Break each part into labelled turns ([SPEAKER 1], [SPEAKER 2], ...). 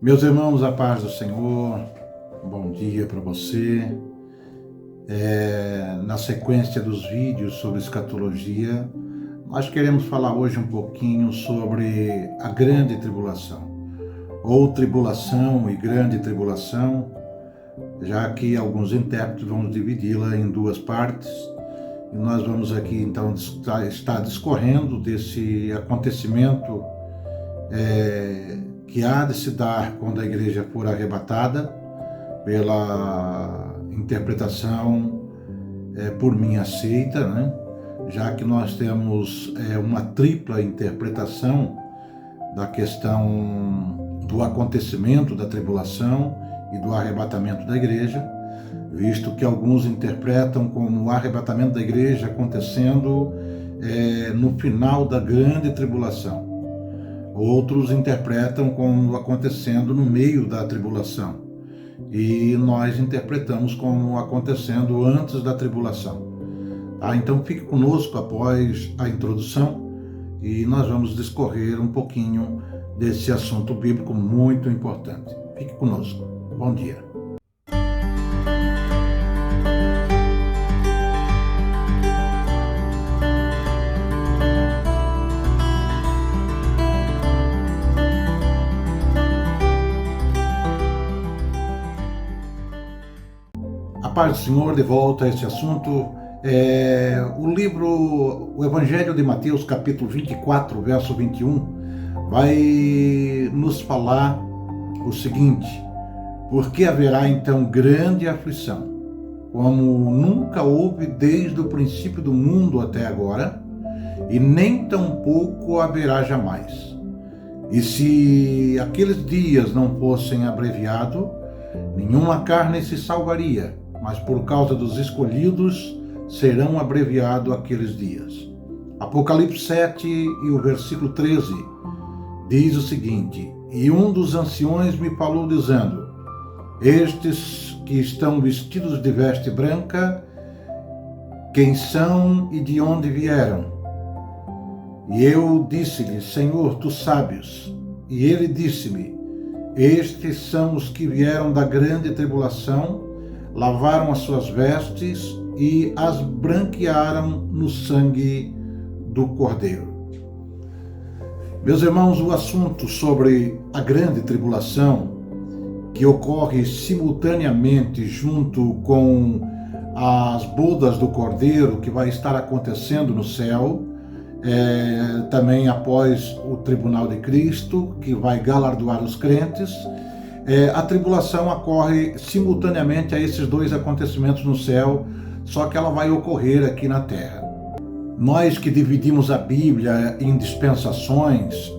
[SPEAKER 1] Meus irmãos, a paz do Senhor, bom dia para você. Na sequência dos vídeos sobre escatologia, nós queremos falar hoje um pouquinho sobre a grande tribulação, ou tribulação e grande tribulação, já que alguns intérpretes vão dividi-la em duas partes, e nós vamos aqui então estar discorrendo desse acontecimento que há de se dar quando a igreja for arrebatada, pela interpretação por mim aceita, né? Já que nós temos uma tripla interpretação da questão do acontecimento da tribulação e do arrebatamento da igreja, visto que alguns interpretam como o arrebatamento da igreja acontecendo no final da grande tribulação. Outros interpretam como acontecendo no meio da tribulação. E nós interpretamos como acontecendo antes da tribulação. Então fique conosco após a introdução e nós vamos discorrer um pouquinho desse assunto bíblico muito importante. Fique conosco. Bom dia. A paz do Senhor, de volta a esse assunto. O Evangelho de Mateus, capítulo 24, verso 21, vai nos falar o seguinte: porque haverá então grande aflição, como nunca houve desde o princípio do mundo até agora, e nem tampouco haverá jamais. E se aqueles dias não fossem abreviados, nenhuma carne se salvaria, mas por causa dos escolhidos serão abreviados aqueles dias. Apocalipse 7 e o versículo 13 diz o seguinte: e um dos anciões me falou dizendo: estes que estão vestidos de veste branca, quem são e de onde vieram? E eu disse-lhe: Senhor, tu sabes. E ele disse-me: estes são os que vieram da grande tribulação, lavaram as suas vestes e as branquearam no sangue do Cordeiro. Meus irmãos, o assunto sobre a grande tribulação, que ocorre simultaneamente junto com as bodas do Cordeiro, que vai estar acontecendo no céu, também após o tribunal de Cristo, que vai galardoar os crentes. A tribulação ocorre simultaneamente a esses dois acontecimentos no céu, só que ela vai ocorrer aqui na terra. Nós que dividimos a Bíblia em dispensações,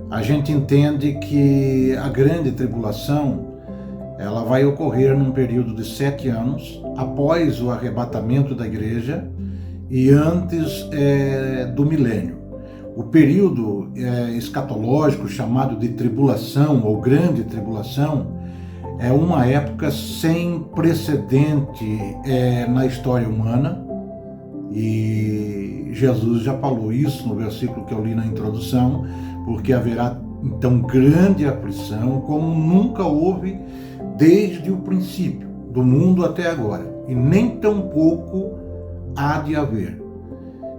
[SPEAKER 1] a gente entende que a grande tribulação ela vai ocorrer num período de 7 anos, após o arrebatamento da igreja e antes do milênio. O período escatológico, chamado de tribulação ou grande tribulação, é uma época sem precedente na história humana, e Jesus já falou isso no versículo que eu li na introdução, porque haverá então grande aflição como nunca houve desde o princípio do mundo até agora, e nem tampouco há de haver,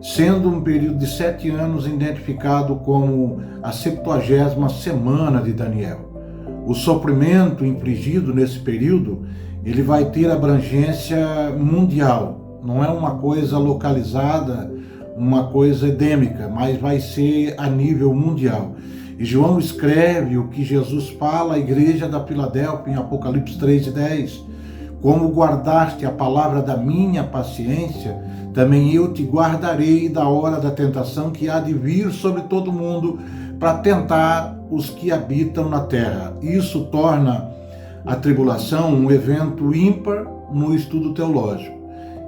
[SPEAKER 1] sendo um período de 7 anos identificado como a 70ª semana de Daniel. O sofrimento infligido nesse período, ele vai ter abrangência mundial, não é uma coisa localizada, uma coisa endêmica, mas vai ser a nível mundial. E João escreve o que Jesus fala à igreja da Filadélfia em Apocalipse 3:10, como guardaste a palavra da minha paciência, também eu te guardarei da hora da tentação que há de vir sobre todo mundo para tentar os que habitam na terra. Isso torna a tribulação um evento ímpar no estudo teológico.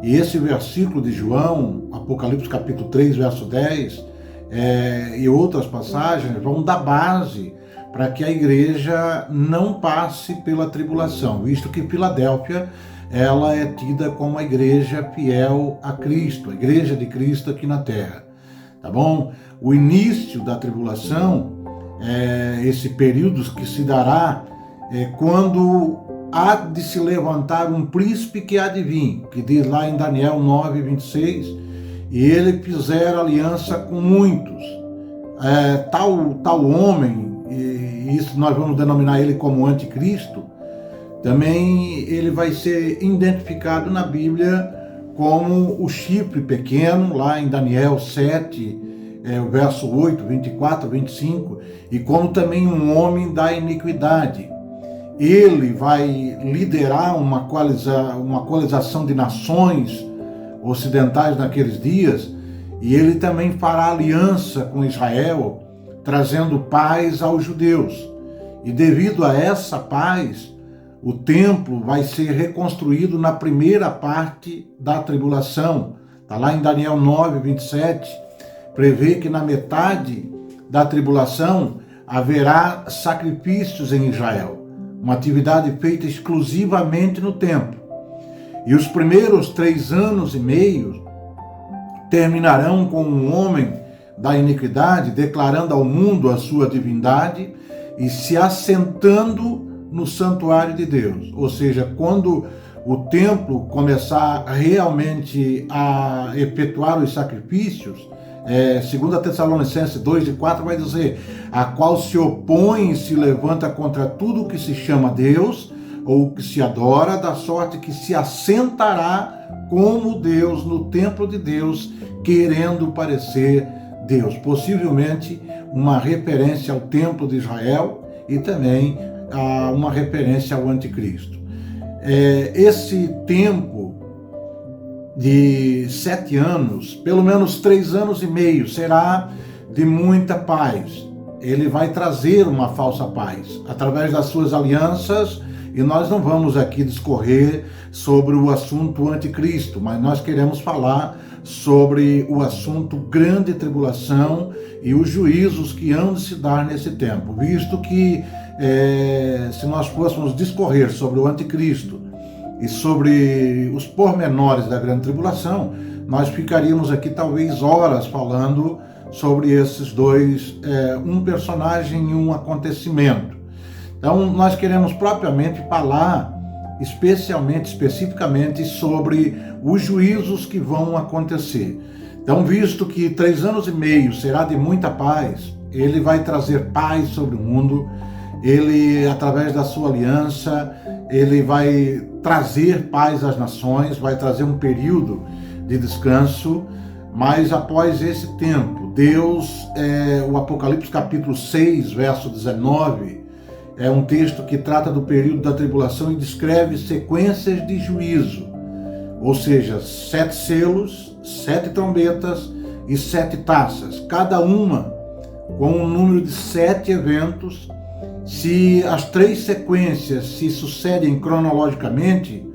[SPEAKER 1] E esse versículo de João, Apocalipse capítulo 3, verso 10, e outras passagens vão dar base para que a igreja não passe pela tribulação, visto que Filadélfia ela é tida como a igreja fiel a Cristo, a igreja de Cristo aqui na terra, tá bom? O início da tribulação esse período que se dará quando há de se levantar um príncipe que há de vir, que diz lá em Daniel 9:26, e ele fizer aliança com muitos. Tal homem, e isso nós vamos denominar ele como anticristo, também ele vai ser identificado na Bíblia como o chifre pequeno, lá em Daniel 7, o verso 8, 24, 25, e como também um homem da iniquidade. Ele vai liderar uma coalização de nações ocidentais naqueles dias, e ele também fará aliança com Israel, trazendo paz aos judeus. E devido a essa paz, o templo vai ser reconstruído na primeira parte da tribulação. Está lá em Daniel 9:27, prevê que na metade da tribulação haverá sacrifícios em Israel, uma atividade feita exclusivamente no templo. E os primeiros 3 anos e meio terminarão com um homem da iniquidade declarando ao mundo a sua divindade e se assentando no santuário de Deus. Ou seja, quando o templo começar realmente a efetuar os sacrifícios, 2 Tessalonicenses 2:4 vai dizer: a qual se opõe e se levanta contra tudo o que se chama Deus ou que se adora, da sorte que se assentará como Deus no templo de Deus, querendo parecer Deus. Possivelmente uma referência ao templo de Israel e também uma referência ao anticristo. Esse tempo de 7 anos, pelo menos 3 anos e meio, será de muita paz. Ele vai trazer uma falsa paz através das suas alianças, e nós não vamos aqui discorrer sobre o assunto anticristo, mas nós queremos falar sobre o assunto grande tribulação e os juízos que hão de se dar nesse tempo, visto que se nós fôssemos discorrer sobre o anticristo e sobre os pormenores da grande tribulação, nós ficaríamos aqui talvez horas falando sobre esses dois, um personagem e um acontecimento. Então nós queremos propriamente falar especificamente sobre os juízos que vão acontecer. Então, visto que 3 anos e meio será de muita paz, ele vai trazer paz sobre o mundo. Ele, através da sua aliança, ele vai trazer paz às nações, vai trazer um período de descanso, mas após esse tempo, Deus, o Apocalipse capítulo 6, verso 19, é um texto que trata do período da tribulação e descreve sequências de juízo, ou seja, 7 selos, 7 trombetas e 7 taças, cada uma com um número de 7 eventos. Se as 3 sequências se sucedem cronologicamente,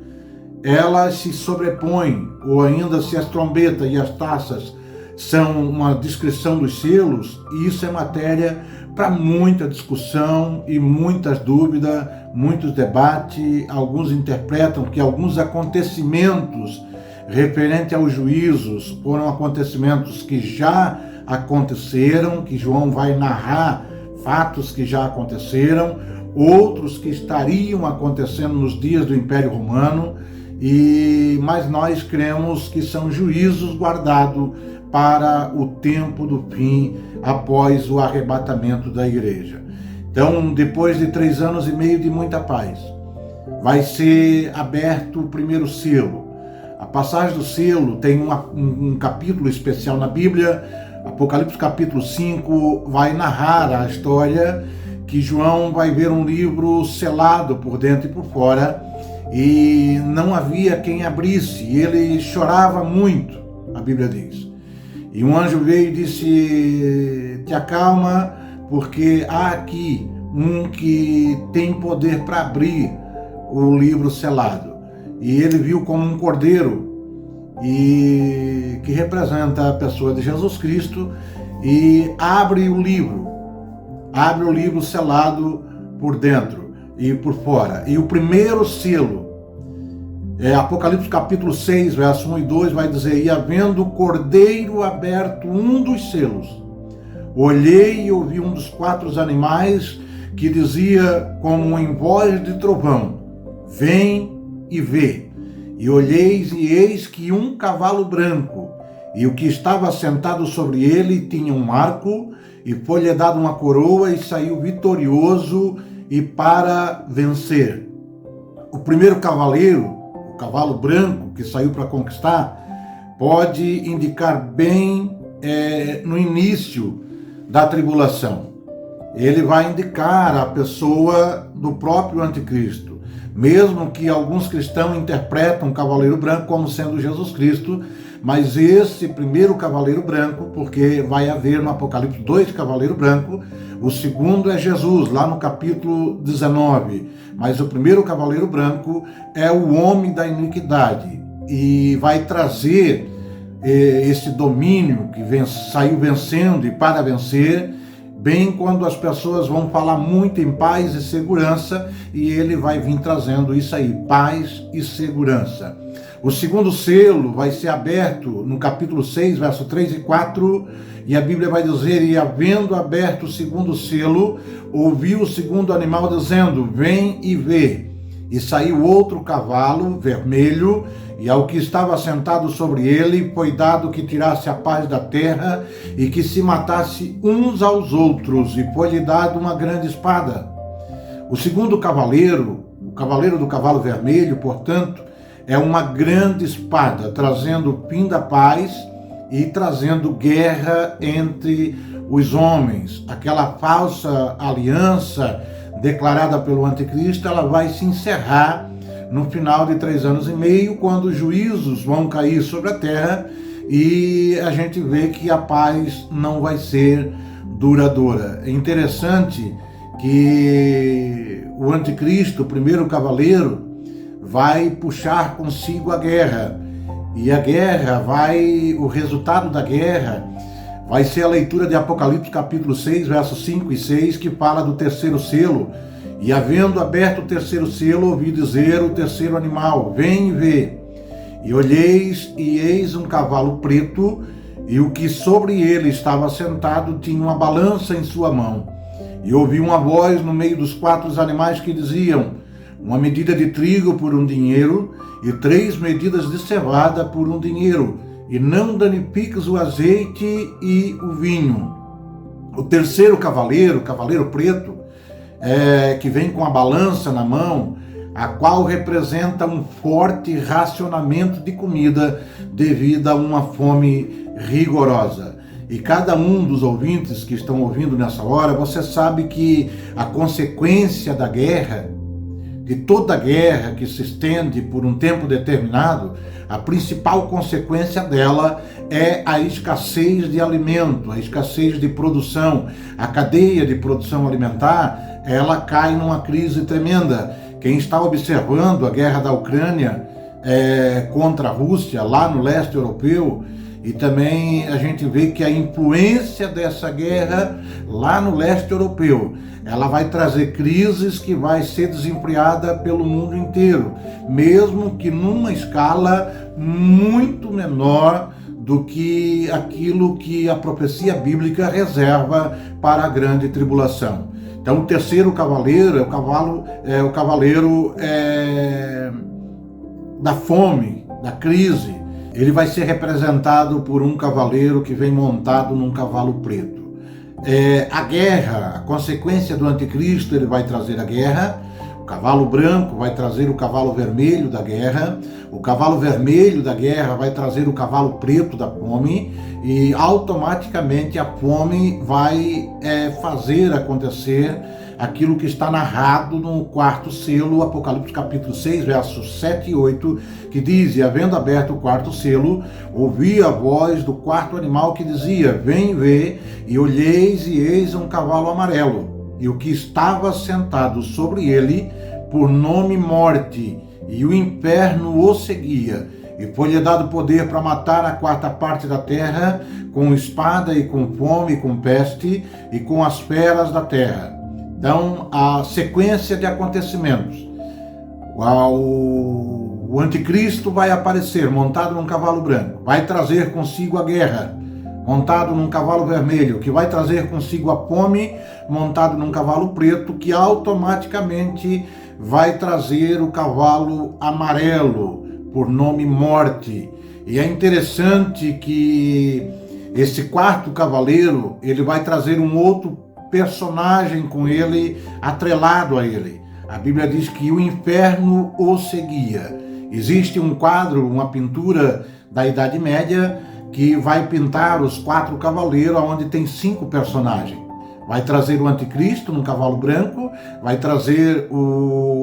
[SPEAKER 1] elas se sobrepõem, ou ainda se as trombetas e as taças são uma descrição dos selos, e isso é matéria para muita discussão e muitas dúvidas, muitos debates. Alguns interpretam que alguns acontecimentos referentes aos juízos foram acontecimentos que já aconteceram, que João vai narrar fatos que já aconteceram, outros que estariam acontecendo nos dias do Império Romano, mas nós cremos que são juízos guardados para o tempo do fim, após o arrebatamento da igreja. Então, depois de 3 anos e meio de muita paz, vai ser aberto o primeiro selo. A passagem do selo tem um capítulo especial na Bíblia. Apocalipse capítulo 5 vai narrar a história que João vai ver um livro selado por dentro e por fora, e não havia quem abrisse, e ele chorava muito, a Bíblia diz. E um anjo veio e disse: te acalma, porque há aqui um que tem poder para abrir o livro selado. E ele viu como um cordeiro, e que representa a pessoa de Jesus Cristo, e abre o livro selado por dentro e por fora. E o primeiro selo, Apocalipse capítulo 6, verso 1 e 2, vai dizer: e havendo o cordeiro aberto um dos selos, Olhei e ouvi um dos 4 animais que dizia como em voz de trovão: vem e vê. E olheis e eis que um cavalo branco, e o que estava sentado sobre ele tinha um arco, e foi-lhe dado uma coroa, e saiu vitorioso e para vencer. O primeiro cavaleiro, o cavalo branco que saiu para conquistar, pode indicar bem no início da tribulação. Ele vai indicar a pessoa do próprio anticristo, mesmo que alguns cristãos interpretam o cavaleiro branco como sendo Jesus Cristo, mas esse primeiro cavaleiro branco, porque vai haver no Apocalipse 2 cavaleiro branco, o segundo é Jesus, lá no capítulo 19, mas o primeiro cavaleiro branco é o homem da iniquidade, e vai trazer esse domínio que saiu vencendo e para vencer, bem quando as pessoas vão falar muito em paz e segurança, e ele vai vir trazendo isso aí, paz e segurança. O segundo selo vai ser aberto no capítulo 6, verso 3 e 4, e a Bíblia vai dizer: e havendo aberto o segundo selo, ouvi o segundo animal dizendo: vem e vê. E saiu outro cavalo vermelho, e ao que estava sentado sobre ele foi dado que tirasse a paz da terra e que se matasse uns aos outros, e foi-lhe dado uma grande espada. O segundo cavaleiro, o cavaleiro do cavalo vermelho, portanto, é uma grande espada, trazendo o fim da paz e trazendo guerra entre os homens. Aquela falsa aliança declarada pelo anticristo, ela vai se encerrar no final de 3 anos e meio, quando os juízos vão cair sobre a terra e a gente vê que a paz não vai ser duradoura. É interessante que o anticristo, o primeiro cavaleiro, vai puxar consigo a guerra, e a guerra o resultado da guerra vai ser a leitura de Apocalipse capítulo 6, versos 5 e 6, que fala do terceiro selo. E havendo aberto o terceiro selo, ouvi dizer o terceiro animal: vem e vê. E olheis, e eis um cavalo preto, e o que sobre ele estava sentado tinha uma balança em sua mão. E ouvi uma voz no meio dos 4 animais que diziam: uma medida de trigo por 1 dinheiro, e 3 medidas de cevada por 1 dinheiro, e não danifiques o azeite e o vinho. O terceiro cavaleiro, o cavaleiro preto, que vem com a balança na mão, a qual representa um forte racionamento de comida devido a uma fome rigorosa. E cada um dos ouvintes que estão ouvindo nessa hora, você sabe que a consequência da guerra, de toda guerra que se estende por um tempo determinado, a principal consequência dela é a escassez de alimento, a escassez de produção. A cadeia de produção alimentar, ela cai numa crise tremenda. Quem está observando a guerra da Ucrânia contra a Rússia, lá no leste europeu, e também a gente vê que a influência dessa guerra lá no leste europeu, ela vai trazer crises que vai ser desenfreada pelo mundo inteiro, mesmo que numa escala muito menor do que aquilo que a profecia bíblica reserva para a grande tribulação. Então, o terceiro cavaleiro é o cavaleiro da fome, da crise. Ele vai ser representado por um cavaleiro que vem montado num cavalo preto. A guerra, a consequência do anticristo, ele vai trazer a guerra. O cavalo branco vai trazer o cavalo vermelho da guerra. O cavalo vermelho da guerra vai trazer o cavalo preto da fome. E automaticamente a fome vai fazer acontecer aquilo que está narrado no 4º selo, Apocalipse capítulo 6, versos 7 e 8, que diz: e havendo aberto o 4º selo, ouvi a voz do 4º animal que dizia: vem ver, e olheis, e eis um cavalo amarelo, e o que estava sentado sobre ele, por nome Morte, e o inferno o seguia, e foi-lhe dado poder para matar a 4ª parte da terra, com espada e com fome e com peste, e com as feras da terra. Então, a sequência de acontecimentos: o anticristo vai aparecer montado num cavalo branco, vai trazer consigo a guerra, montado num cavalo vermelho, que vai trazer consigo a fome, montado num cavalo preto, que automaticamente vai trazer o cavalo amarelo, por nome Morte. E é interessante que esse quarto cavaleiro, ele vai trazer um outro personagem com ele, atrelado a ele. A Bíblia diz que o inferno o seguia. Existe um quadro, uma pintura da Idade Média, que vai pintar os 4 cavaleiros, onde tem 5 personagens. Vai trazer o anticristo num cavalo branco, vai trazer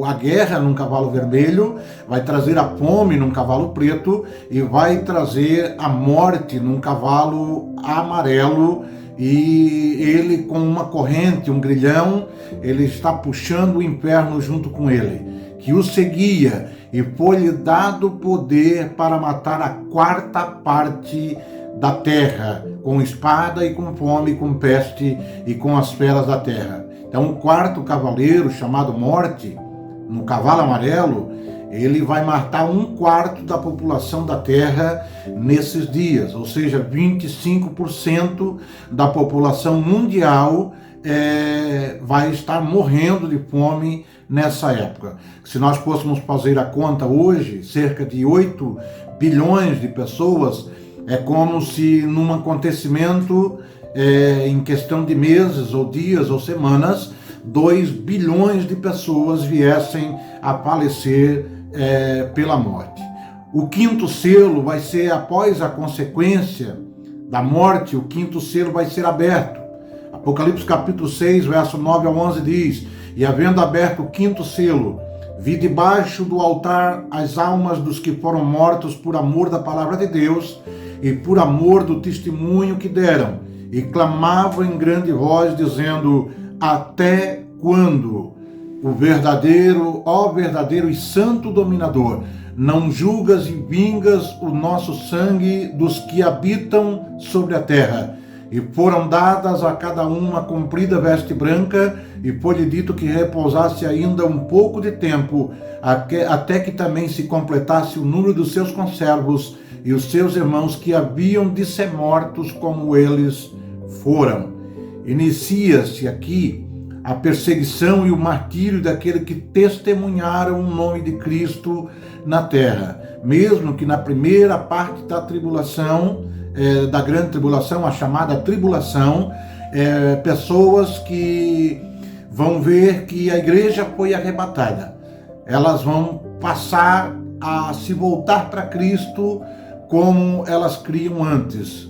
[SPEAKER 1] a guerra num cavalo vermelho, vai trazer a fome num cavalo preto e vai trazer a morte num cavalo amarelo. E ele, com uma corrente, um grilhão, ele está puxando o inferno junto com ele, que o seguia, e foi-lhe dado poder para matar a 4ª parte da terra, com espada e com fome, com peste e com as feras da terra. Então o 4º cavaleiro, chamado Morte, no cavalo amarelo, ele vai matar 1/4 da população da terra nesses dias, ou seja, 25% da população mundial vai estar morrendo de fome nessa época. Se nós fôssemos fazer a conta hoje, cerca de 8 bilhões de pessoas, é como se num acontecimento, em questão de meses ou dias ou semanas, 2 bilhões de pessoas viessem a falecer pela morte. O 5º selo vai ser, após a consequência da morte, o 5º selo vai ser aberto. Apocalipse capítulo 6, verso 9 ao 11 diz: E havendo aberto o 5º selo, vi debaixo do altar as almas dos que foram mortos por amor da palavra de Deus e por amor do testemunho que deram, e clamavam em grande voz, dizendo: Até quando, ó verdadeiro e santo dominador, não julgas e vingas o nosso sangue dos que habitam sobre a terra? E foram dadas a cada um uma comprida veste branca, e foi-lhe dito que repousasse ainda um pouco de tempo, até que também se completasse o número dos seus conservos e os seus irmãos que haviam de ser mortos como eles foram. Inicia-se aqui a perseguição e o martírio daqueles que testemunharam o nome de Cristo na terra. Mesmo que na primeira parte da tribulação, da grande tribulação, a chamada tribulação, pessoas que vão ver que a igreja foi arrebatada. Elas vão passar a se voltar para Cristo como elas criam antes.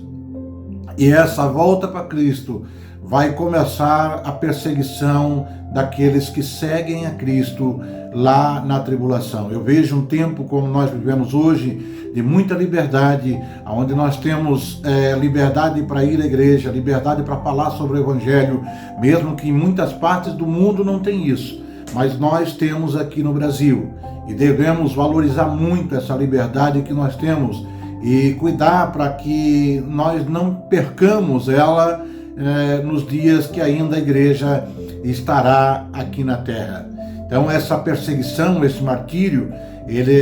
[SPEAKER 1] E essa volta para Cristo vai começar a perseguição daqueles que seguem a Cristo lá na tribulação. Eu vejo um tempo como nós vivemos hoje, de muita liberdade, onde nós temos liberdade para ir à igreja, liberdade para falar sobre o Evangelho, mesmo que em muitas partes do mundo não tem isso, mas nós temos aqui no Brasil, e devemos valorizar muito essa liberdade que nós temos e cuidar para que nós não percamos ela nos dias que ainda a igreja estará aqui na terra. Então essa perseguição, esse martírio,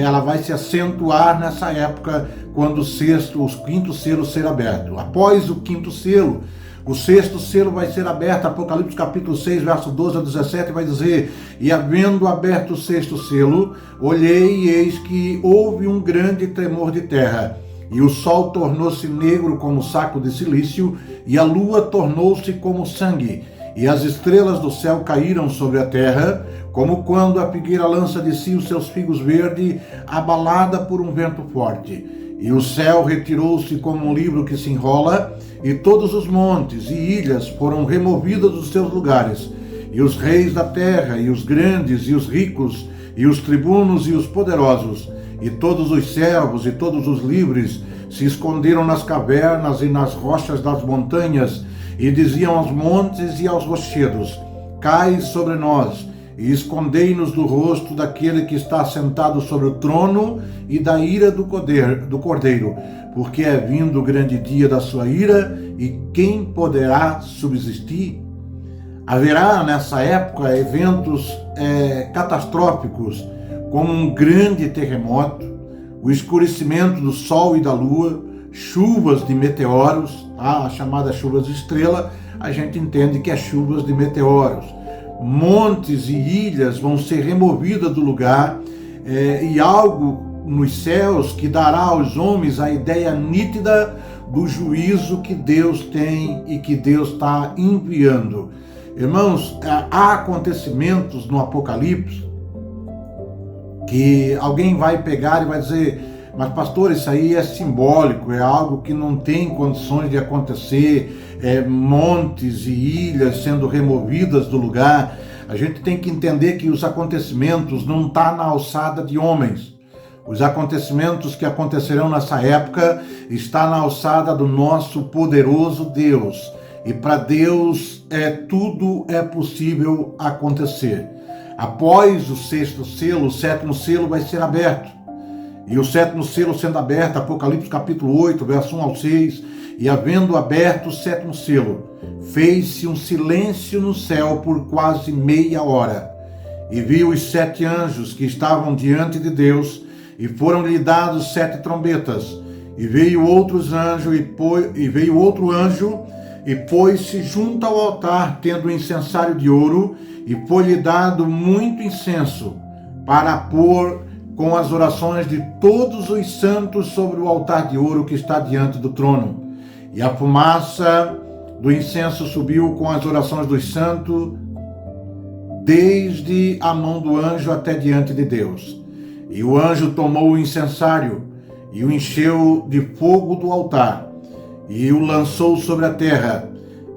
[SPEAKER 1] ela vai se acentuar nessa época, quando o 5º selo ser aberto. Após o 5º selo, o 6º selo vai ser aberto. Apocalipse capítulo 6, verso 12 a 17 vai dizer: E havendo aberto o 6º selo, olhei e eis que houve um grande tremor de terra, e o sol tornou-se negro como saco de cilício, e a lua tornou-se como sangue, e as estrelas do céu caíram sobre a terra, como quando a figueira lança de si os seus figos verdes, abalada por um vento forte. E o céu retirou-se como um livro que se enrola, e todos os montes e ilhas foram removidos dos seus lugares, e os reis da terra, e os grandes, e os ricos, e os tribunos, e os poderosos, e todos os servos, e todos os livres, se esconderam nas cavernas e nas rochas das montanhas, e diziam aos montes e aos rochedos: Cai sobre nós, e escondei-nos do rosto daquele que está sentado sobre o trono e da ira do Cordeiro, porque é vindo o grande dia da sua ira, e quem poderá subsistir? Haverá nessa época eventos catastróficos, como um grande terremoto, o escurecimento do sol e da lua, chuvas de meteoros, tá? As chamadas chuvas de estrela, a gente entende que é chuvas de meteoros. Montes e ilhas vão ser removidas do lugar, e algo nos céus que dará aos homens a ideia nítida do juízo que Deus tem e que Deus está enviando. Irmãos, há acontecimentos no Apocalipse que alguém vai pegar e vai dizer: mas pastor, isso aí é simbólico, é algo que não tem condições de acontecer, montes e ilhas sendo removidas do lugar. A gente tem que entender que os acontecimentos não estão na alçada de homens. Os acontecimentos que acontecerão nessa época estão na alçada do nosso poderoso Deus. E para Deus tudo é possível acontecer. Após o sexto selo, o sétimo selo vai ser aberto. E o sétimo selo sendo aberto, Apocalipse capítulo 8, verso 1 ao 6, e havendo aberto o sétimo selo, fez-se um silêncio no céu por quase meia hora. E viu os 7 anjos que estavam diante de Deus, e foram-lhe dados 7 trombetas. E veio outro anjo e pôs-se junto ao altar, tendo um incensário de ouro, e foi-lhe dado muito incenso, para pôr com as orações de todos os santos sobre o altar de ouro que está diante do trono. E a fumaça do incenso subiu com as orações dos santos, desde a mão do anjo até diante de Deus. E o anjo tomou o incensário e o encheu de fogo do altar, e o lançou sobre a terra.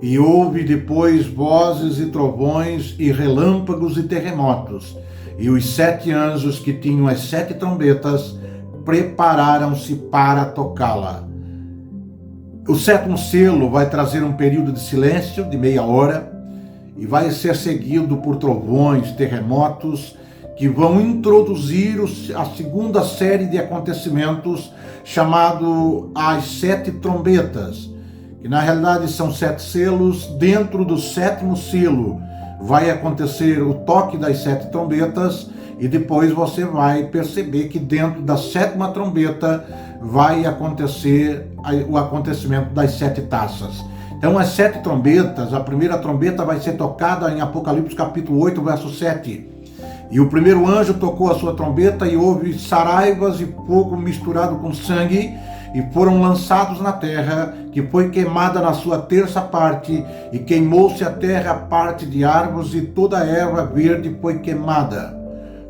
[SPEAKER 1] E houve depois vozes e trovões e relâmpagos e terremotos. E os 7 anjos que tinham as 7 trombetas prepararam-se para tocá-la. O sétimo selo vai trazer um período de silêncio de meia hora e vai ser seguido por trovões, terremotos, que vão introduzir a segunda série de acontecimentos, chamado as 7 trombetas, que na realidade são 7 selos. Dentro do sétimo selo vai acontecer o toque das 7 trombetas, e depois você vai perceber que dentro da 7ª trombeta vai acontecer o acontecimento das 7 taças. Então, as 7 trombetas, a primeira trombeta vai ser tocada em Apocalipse capítulo 8, verso 7. E o primeiro anjo tocou a sua trombeta, e houve saraivas e fogo misturado com sangue, e foram lançados na terra, que foi queimada na sua terça parte, e queimou-se a terra, a parte de árvores, e toda a erva verde foi queimada.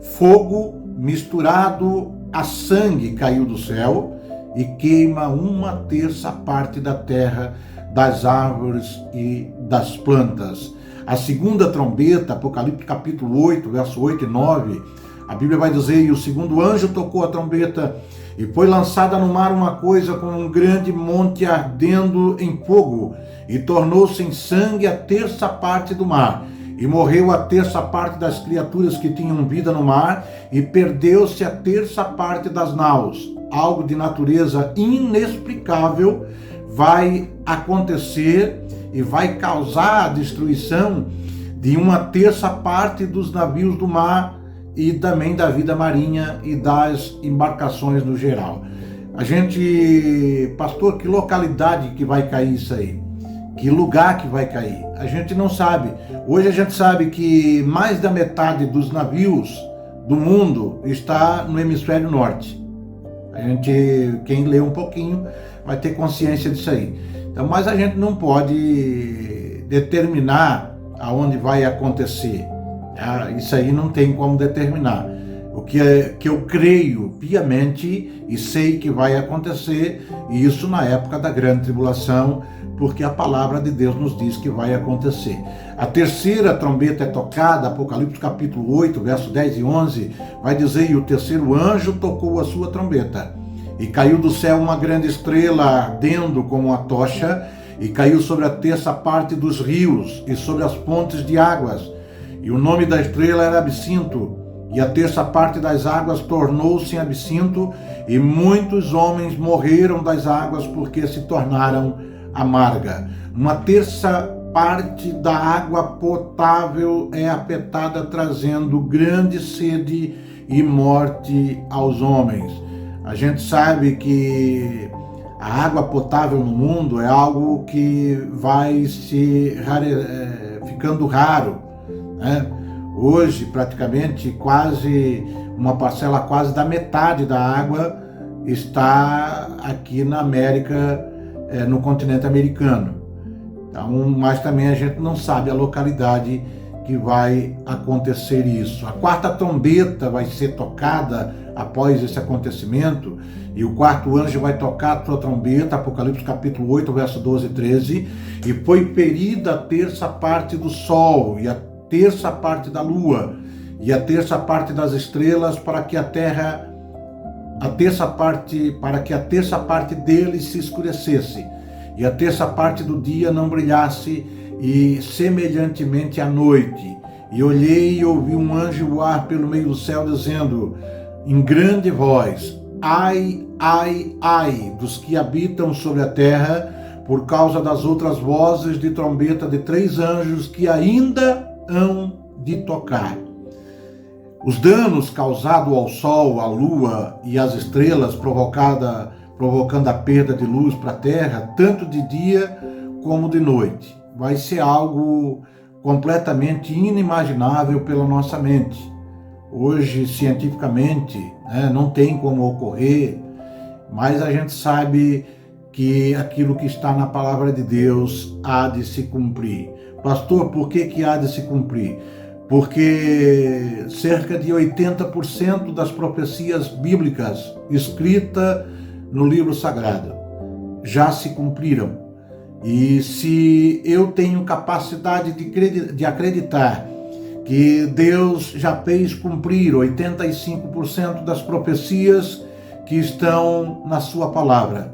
[SPEAKER 1] Fogo misturado a sangue caiu do céu, e queima 1/3 parte da terra, das árvores e das plantas. A segunda trombeta, Apocalipse capítulo 8, verso 8 e 9, a Bíblia vai dizer: e o segundo anjo tocou a trombeta, e foi lançada no mar uma coisa como um grande monte ardendo em fogo, e tornou-se em sangue a terça parte do mar, e morreu a terça parte das criaturas que tinham vida no mar, e perdeu-se a terça parte das naus. Algo de natureza inexplicável vai acontecer e vai causar a destruição de 1/3 parte dos navios do mar, e também da vida marinha e das embarcações no geral. A gente, pastor, que localidade que vai cair isso aí? Que lugar que vai cair? A gente não sabe. Hoje a gente sabe que mais da metade dos navios do mundo está no hemisfério norte. A gente, quem lê um pouquinho, vai ter consciência disso aí. Então, mas a gente não pode determinar aonde vai acontecer. Isso aí não tem como determinar. O que eu creio piamente e sei que vai acontecer, e isso na época da grande tribulação, porque a palavra de Deus nos diz que vai acontecer. A terceira trombeta é tocada, Apocalipse capítulo 8, verso 10 e 11, vai dizer: e o terceiro anjo tocou a sua trombeta, e caiu do céu uma grande estrela ardendo como uma tocha, e caiu sobre a terça parte dos rios e sobre as fontes de águas. E o nome da estrela era Absinto, e a terça parte das águas tornou-se em absinto, e muitos homens morreram das águas porque se tornaram amarga. 1/3 parte da água potável é afetada, trazendo grande sede e morte aos homens. A gente sabe que A água potável no mundo é algo que vai ficando raro, né? Hoje, praticamente, quase uma parcela quase da metade da água está aqui na América, no continente americano. Então, mas também a gente não sabe a localidade que vai acontecer isso. A quarta trombeta vai ser tocada após esse acontecimento, e o quarto anjo vai tocar a sua trombeta, Apocalipse capítulo 8, verso 12 e 13, e foi ferida a terça parte do sol, e a terça parte da lua, e a terça parte das estrelas, para que a terça parte deles se escurecesse, e a terça parte do dia não brilhasse, e semelhantemente à noite. E olhei e ouvi um anjo voar pelo meio do céu, dizendo em grande voz: ai, ai, ai dos que habitam sobre a terra, por causa das outras vozes de trombeta de 3 anjos que ainda hão de tocar. Os danos causados ao sol, à lua e às estrelas, provocando a perda de luz para a terra, tanto de dia como de noite, vai ser algo completamente inimaginável pela nossa mente. Hoje, cientificamente, não tem como ocorrer, mas a gente sabe que aquilo que está na palavra de Deus há de se cumprir. Pastor, por que há de se cumprir? Porque cerca de 80% das profecias bíblicas escritas no livro sagrado já se cumpriram. E se eu tenho capacidade de acreditar que Deus já fez cumprir 85% das profecias que estão na sua palavra,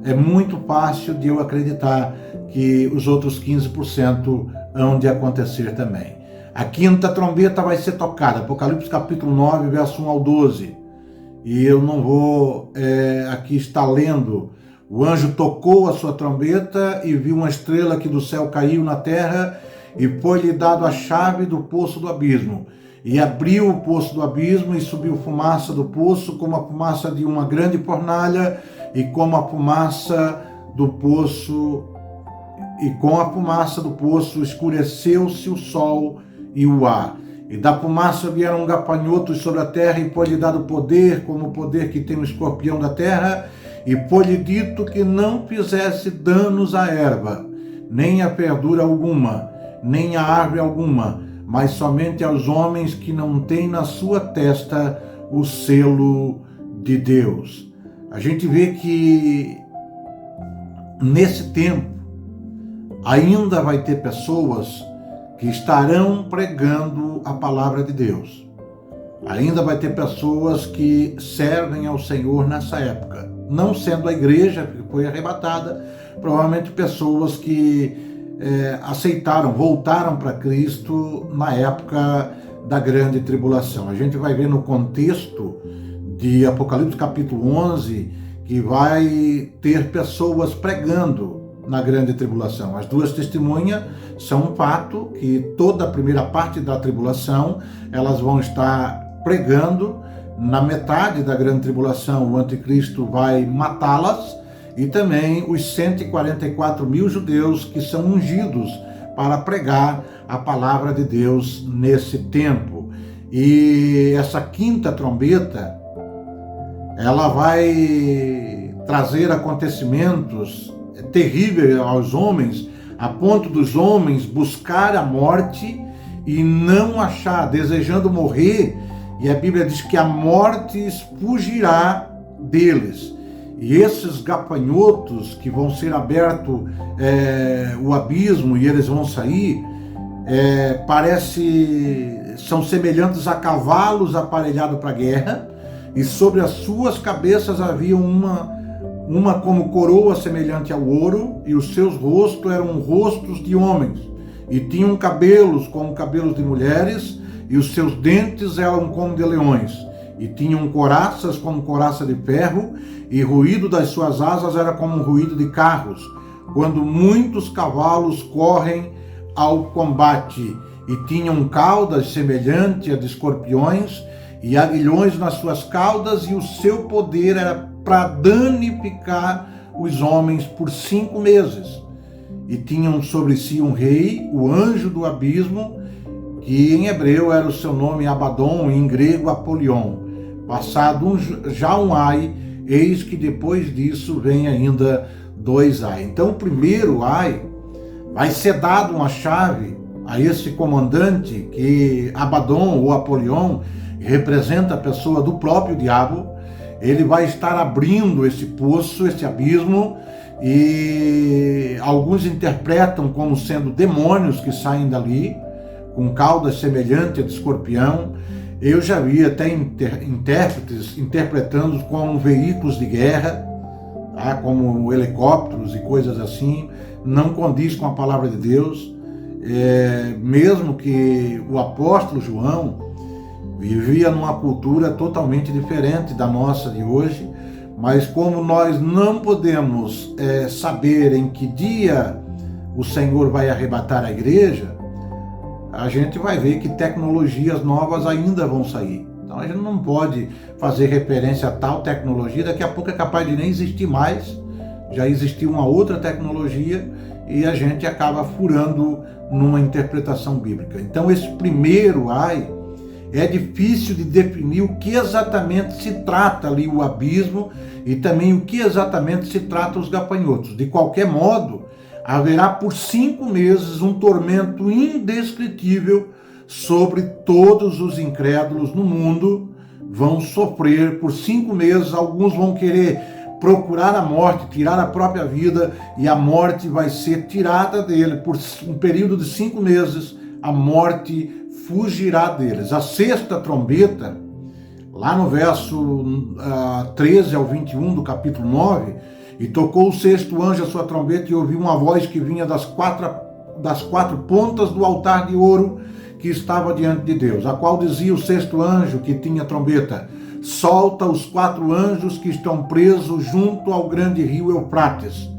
[SPEAKER 1] é muito fácil de eu acreditar que os outros 15% hão de acontecer também. A quinta trombeta vai ser tocada, Apocalipse capítulo 9, verso 1 ao 12. E eu não vou aqui estar lendo. O anjo tocou a sua trombeta e viu uma estrela que do céu caiu na terra, e foi-lhe dado a chave do poço do abismo. E abriu o poço do abismo, e subiu fumaça do poço, como a fumaça de uma grande fornalha, e com a fumaça do poço escureceu-se o sol e o ar. E da fumaça vieram gafanhotos sobre a terra, e foi-lhe dado poder, como o poder que tem o escorpião da terra, e foi-lhe dito que não fizesse danos à erva, nem a verdura alguma, nem a árvore alguma, mas somente aos homens que não têm na sua testa o selo de Deus. A gente vê que nesse tempo ainda vai ter pessoas que estarão pregando a palavra de Deus. Ainda vai ter pessoas que servem ao Senhor nessa época. Não sendo a igreja que foi arrebatada, provavelmente pessoas que voltaram para Cristo na época da grande tribulação. A gente vai ver no contexto de Apocalipse capítulo 11 que vai ter pessoas pregando na grande tribulação. As duas testemunhas são um fato que toda a primeira parte da tribulação elas vão estar pregando. Na metade da grande tribulação o anticristo vai matá-las, e também os 144 mil judeus que são ungidos para pregar a palavra de Deus nesse tempo. E essa quinta trombeta ela vai trazer acontecimentos terríveis aos homens, a ponto dos homens buscar a morte e não achar, desejando morrer. E a Bíblia diz que a morte fugirá deles. E esses gafanhotos que vão ser aberto o abismo e eles vão sair, são semelhantes a cavalos aparelhados para a guerra, e sobre as suas cabeças havia uma como coroa semelhante ao ouro, e os seus rostos eram rostos de homens, e tinham cabelos como cabelos de mulheres, e os seus dentes eram como de leões, e tinham coraças como coraça de ferro, e o ruído das suas asas era como um ruído de carros, quando muitos cavalos correm ao combate, e tinham caudas semelhantes a de escorpiões, e aguilhões nas suas caudas, e o seu poder era para danificar os homens por 5 meses. E tinham sobre si um rei, o anjo do abismo, que em hebreu era o seu nome Abaddon, e em grego Apolion. Passado já um ai, eis que depois disso vem ainda 2 ai. Então o primeiro ai vai ser dado uma chave a esse comandante, que Abaddon ou Apolion representa a pessoa do próprio diabo. Ele vai estar abrindo esse poço, esse abismo, e alguns interpretam como sendo demônios que saem dali, com caudas semelhantes a de escorpião. Eu já vi até intérpretes interpretando como veículos de guerra, tá? Como helicópteros e coisas assim. Não condiz com a palavra de Deus. Mesmo que o apóstolo João vivia numa cultura totalmente diferente da nossa de hoje, mas como nós não podemos saber em que dia o Senhor vai arrebatar a igreja, a gente vai ver que tecnologias novas ainda vão sair. Então a gente não pode fazer referência a tal tecnologia, daqui a pouco é capaz de nem existir mais, já existiu uma outra tecnologia e a gente acaba furando numa interpretação bíblica. Então esse primeiro ai, é difícil de definir o que exatamente se trata ali o abismo e também o que exatamente se trata os gafanhotos. De qualquer modo, haverá por 5 meses um tormento indescritível sobre todos os incrédulos no mundo. Vão sofrer por 5 meses, alguns vão querer procurar a morte, tirar a própria vida, e a morte vai ser tirada dele por um período de 5 meses. A morte fugirá deles. A 6ª trombeta, lá no verso 13 ao 21 do capítulo 9, e tocou o 6º anjo a sua trombeta, e ouviu uma voz que vinha das quatro pontas do altar de ouro que estava diante de Deus, a qual dizia o 6º anjo que tinha trombeta: solta os 4 anjos que estão presos junto ao grande rio Eufrates.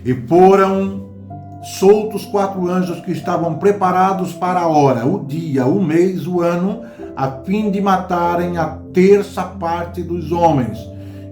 [SPEAKER 1] E foram soltos 4 anjos que estavam preparados para a hora, o dia, o mês, o ano, a fim de matarem a 1/3 parte dos homens.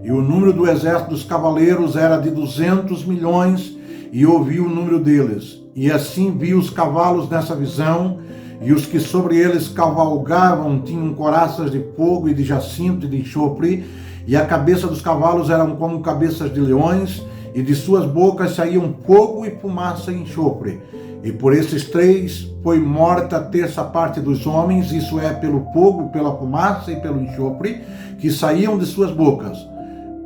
[SPEAKER 1] E o número do exército dos cavaleiros era de 200 milhões, e ouvi o número deles. E assim vi os cavalos nessa visão, e os que sobre eles cavalgavam tinham coraças de fogo e de jacinto e de enxofre, e a cabeça dos cavalos eram como cabeças de leões, e de suas bocas saíam fogo e fumaça e enxofre. E por esses 3 foi morta a 1/3 parte dos homens, isso é, pelo fogo, pela fumaça e pelo enxofre, que saíam de suas bocas.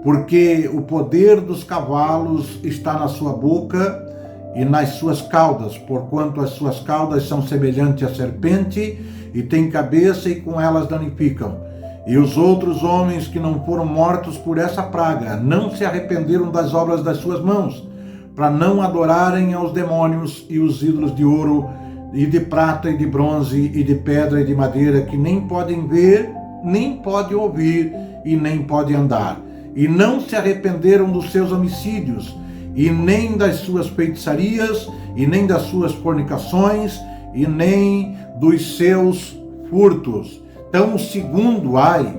[SPEAKER 1] Porque o poder dos cavalos está na sua boca e nas suas caudas, porquanto as suas caudas são semelhantes à serpente, e têm cabeça e com elas danificam. E os outros homens que não foram mortos por essa praga não se arrependeram das obras das suas mãos, para não adorarem aos demônios e os ídolos de ouro e de prata e de bronze e de pedra e de madeira, que nem podem ver, nem podem ouvir e nem podem andar. E não se arrependeram dos seus homicídios, e nem das suas feitiçarias, e nem das suas fornicações, e nem dos seus furtos. Então, o segundo ai,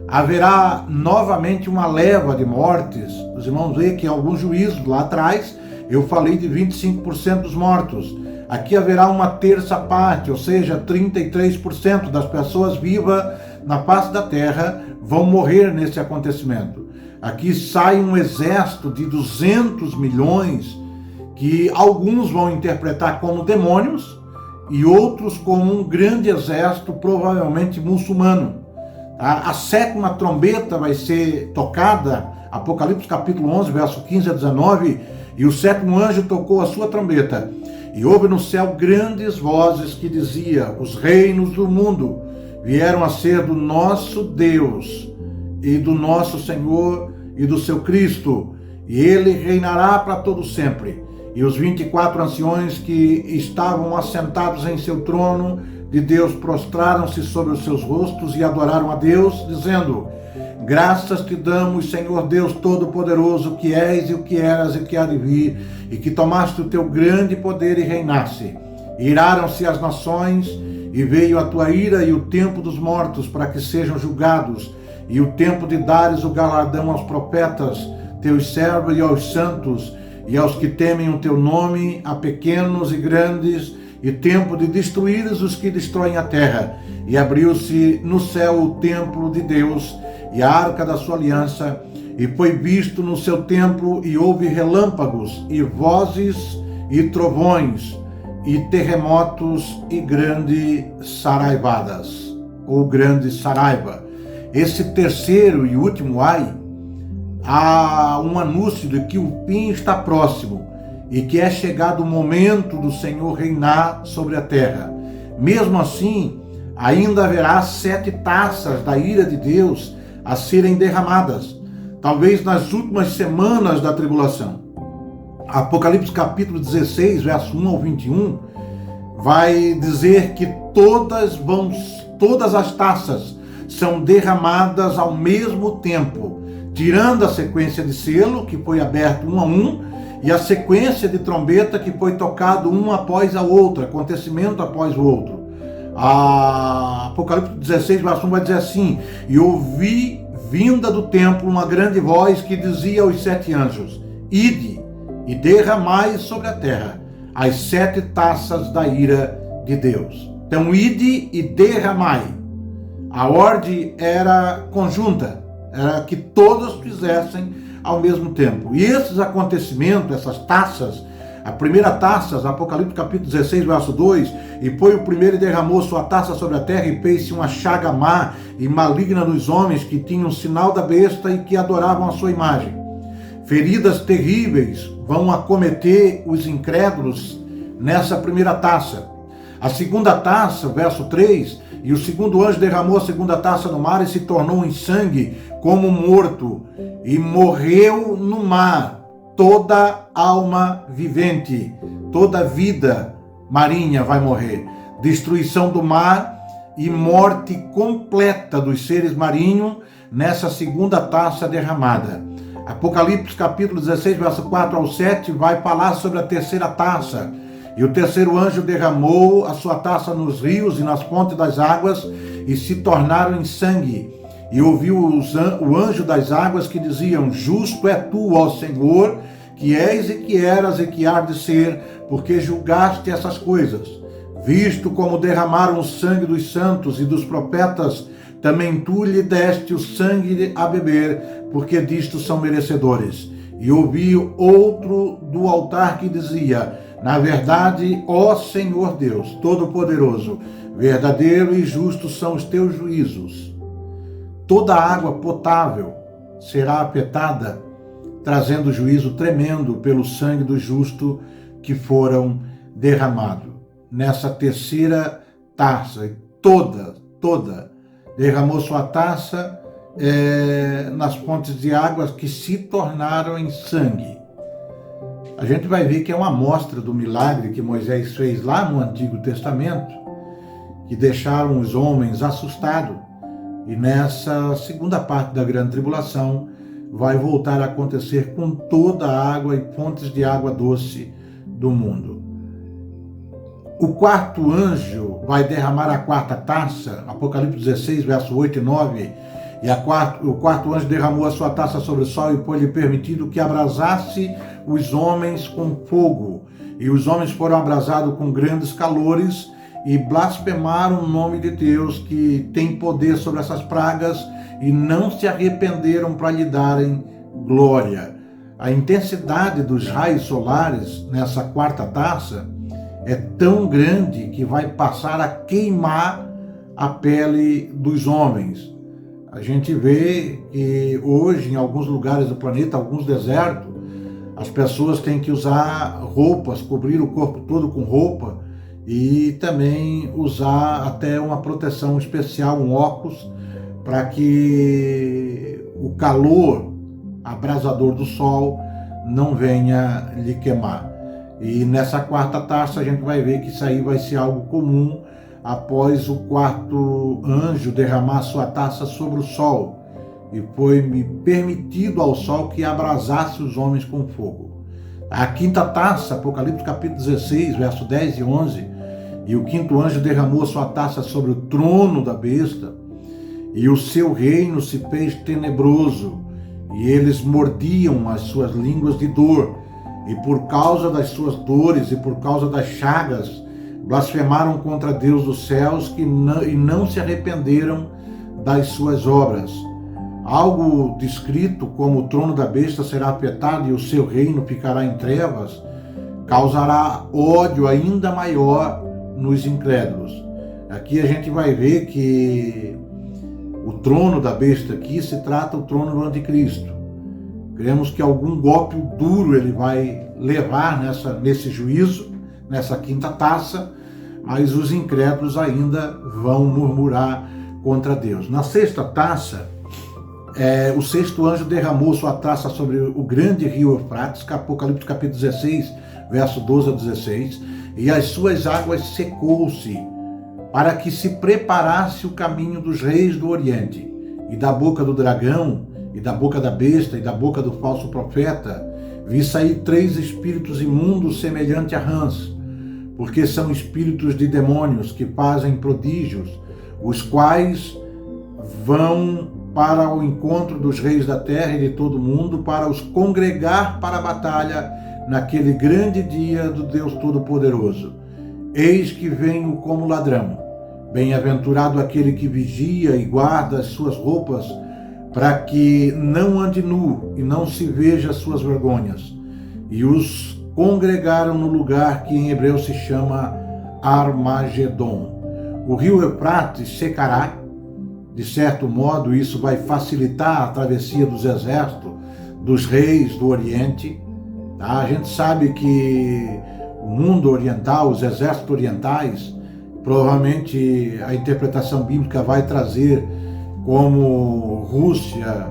[SPEAKER 1] haverá novamente uma leva de mortes. Os irmãos veem que em alguns juízos lá atrás eu falei de 25% dos mortos. Aqui haverá uma 1/3 parte, ou seja, 33% das pessoas vivas na face da terra vão morrer nesse acontecimento. Aqui sai um exército de 200 milhões, que alguns vão interpretar como demônios e outros como um grande exército, provavelmente muçulmano. A 7ª trombeta vai ser tocada, Apocalipse capítulo 11, verso 15 a 19, e o 7º anjo tocou a sua trombeta, e houve no céu grandes vozes que dizia: os reinos do mundo vieram a ser do nosso Deus e do nosso Senhor e do seu Cristo, e ele reinará para todo sempre. E os 24 anciões que estavam assentados em seu trono de Deus prostraram-se sobre os seus rostos e adoraram a Deus, dizendo: graças te damos, Senhor Deus Todo-Poderoso, que és e o que eras e que há de vir, e que tomaste o teu grande poder e reinaste. Iraram-se as nações, e veio a tua ira e o tempo dos mortos, para que sejam julgados, e o tempo de dares o galardão aos profetas, teus servos e aos santos e aos que temem o teu nome, a pequenos e grandes, e tempo de destruíres os que destroem a terra. E abriu-se no céu o templo de Deus e a arca da sua aliança, e foi visto no seu templo, e houve relâmpagos, e vozes, e trovões, e terremotos, e grandes saraivadas, ou grande saraiva. Esse terceiro e último ai, há um anúncio de que o fim está próximo, e que é chegado o momento do Senhor reinar sobre a terra. Mesmo assim, ainda haverá 7 taças da ira de Deus a serem derramadas, talvez nas últimas semanas da tribulação. Apocalipse capítulo 16, verso 1 ao 21, vai dizer que todas as taças são derramadas ao mesmo tempo, tirando a sequência de selo, que foi aberto um a um, e a sequência de trombeta, que foi tocado um após a outra, acontecimento após o outro. Apocalipse 16, verso 1 vai dizer assim: e ouvi vinda do templo uma grande voz que dizia aos 7 anjos: ide e derramai sobre a terra as 7 taças da ira de Deus. Então, ide e derramai. A ordem era conjunta, era que todos fizessem ao mesmo tempo. E esses acontecimentos, essas taças, a primeira taça, Apocalipse capítulo 16, verso 2, e foi o primeiro e derramou sua taça sobre a terra, e fez-se uma chaga má e maligna nos homens que tinham o sinal da besta e que adoravam a sua imagem. Feridas terríveis vão acometer os incrédulos nessa primeira taça. A segunda taça, verso 3, e o segundo anjo derramou a segunda taça no mar e se tornou em sangue como morto, e morreu no mar toda alma vivente, toda vida marinha vai morrer. Destruição do mar e morte completa dos seres marinhos nessa segunda taça derramada. Apocalipse capítulo 16, verso 4 ao 7 vai falar sobre a terceira taça. E o terceiro anjo derramou a sua taça nos rios e nas fontes das águas, e se tornaram em sangue. E ouviu o anjo das águas que diziam: justo é tu, ó Senhor, que és e que eras e que há de ser, porque julgaste essas coisas. Visto como derramaram o sangue dos santos e dos profetas, também tu lhe deste o sangue a beber, porque disto são merecedores. E ouvi outro do altar que dizia: na verdade, ó Senhor Deus Todo-Poderoso, verdadeiro e justo são os teus juízos. Toda água potável será afetada, trazendo juízo tremendo pelo sangue do justo que foram derramados. Nessa terceira taça, toda derramou sua taça nas fontes de águas que se tornaram em sangue. A gente vai ver que é uma amostra do milagre que Moisés fez lá no Antigo Testamento, que deixaram os homens assustados. E nessa segunda parte da grande tribulação vai voltar a acontecer com toda a água e fontes de água doce do mundo. O quarto anjo vai derramar a quarta taça, Apocalipse 16, verso 8 e 9, e o quarto anjo derramou a sua taça sobre o sol e foi-lhe permitido que abrasasse os homens com fogo. E os homens foram abrasados com grandes calores e blasfemaram o nome de Deus, que tem poder sobre essas pragas, e não se arrependeram para lhe darem glória. A intensidade dos raios solares nessa quarta taça é tão grande que vai passar a queimar a pele dos homens. A gente vê que hoje, em alguns lugares do planeta, alguns desertos, as pessoas têm que usar roupas, cobrir o corpo todo com roupa, e também usar até uma proteção especial, um óculos, para que o calor abrasador do sol não venha lhe queimar. E nessa quarta taça a gente vai ver que isso aí vai ser algo comum após o quarto anjo derramar sua taça sobre o sol. E foi-me permitido ao sol que abrasasse os homens com fogo. A quinta taça, Apocalipse capítulo 16, verso 10 e 11, e o quinto anjo derramou sua taça sobre o trono da besta, e o seu reino se fez tenebroso, e eles mordiam as suas línguas de dor, e por causa das suas dores e por causa das chagas, blasfemaram contra Deus dos céus e não se arrependeram das suas obras. Algo descrito como o trono da besta será afetado e o seu reino ficará em trevas, causará ódio ainda maior nos incrédulos. Aqui a gente vai ver que o trono da besta aqui se trata do trono do anticristo. Cremos que algum golpe duro ele vai levar nesse juízo, nessa quinta taça, mas os incrédulos ainda vão murmurar contra Deus. Na sexta taça, o sexto anjo derramou sua taça sobre o grande rio Eufrates, Apocalipse capítulo 16, verso 12 a 16, e as suas águas secou-se, para que se preparasse o caminho dos reis do Oriente, e da boca do dragão, e da boca da besta, e da boca do falso profeta, vi sair 3 espíritos imundos semelhante a rãs, porque são espíritos de demônios que fazem prodígios, os quais vão para o encontro dos reis da terra e de todo o mundo, para os congregar para a batalha naquele grande dia do Deus Todo-Poderoso. Eis que venho como ladrão. Bem-aventurado aquele que vigia e guarda as suas roupas, para que não ande nu e não se veja as suas vergonhas. E os congregaram no lugar que em hebreu se chama Armagedon. O rio Eufrates secará. De certo modo, isso vai facilitar a travessia dos exércitos dos reis do Oriente. Tá? A gente sabe que o mundo oriental, os exércitos orientais, provavelmente a interpretação bíblica vai trazer como Rússia,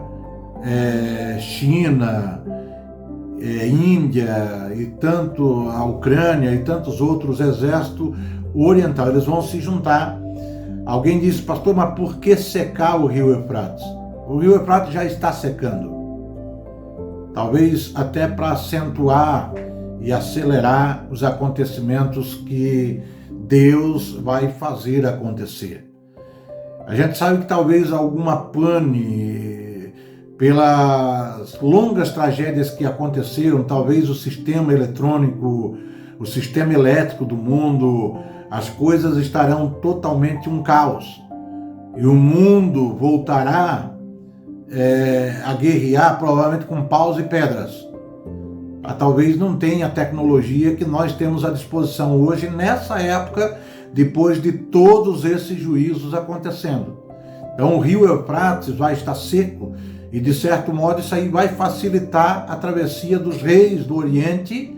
[SPEAKER 1] China, Índia e tanto a Ucrânia e tantos outros exércitos orientais. Eles vão se juntar. Alguém disse, pastor, mas por que secar o rio Eufrates? O rio Eufrates já está secando. Talvez até para acentuar e acelerar os acontecimentos que Deus vai fazer acontecer. A gente sabe que talvez alguma pane, pelas longas tragédias que aconteceram, talvez o sistema eletrônico, o sistema elétrico do mundo, as coisas estarão totalmente um caos. E o mundo voltará a guerrear provavelmente com paus e pedras. Talvez não tenha a tecnologia que nós temos à disposição hoje, nessa época, depois de todos esses juízos acontecendo. Então o rio Eufrates vai estar seco e, de certo modo, isso aí vai facilitar a travessia dos reis do Oriente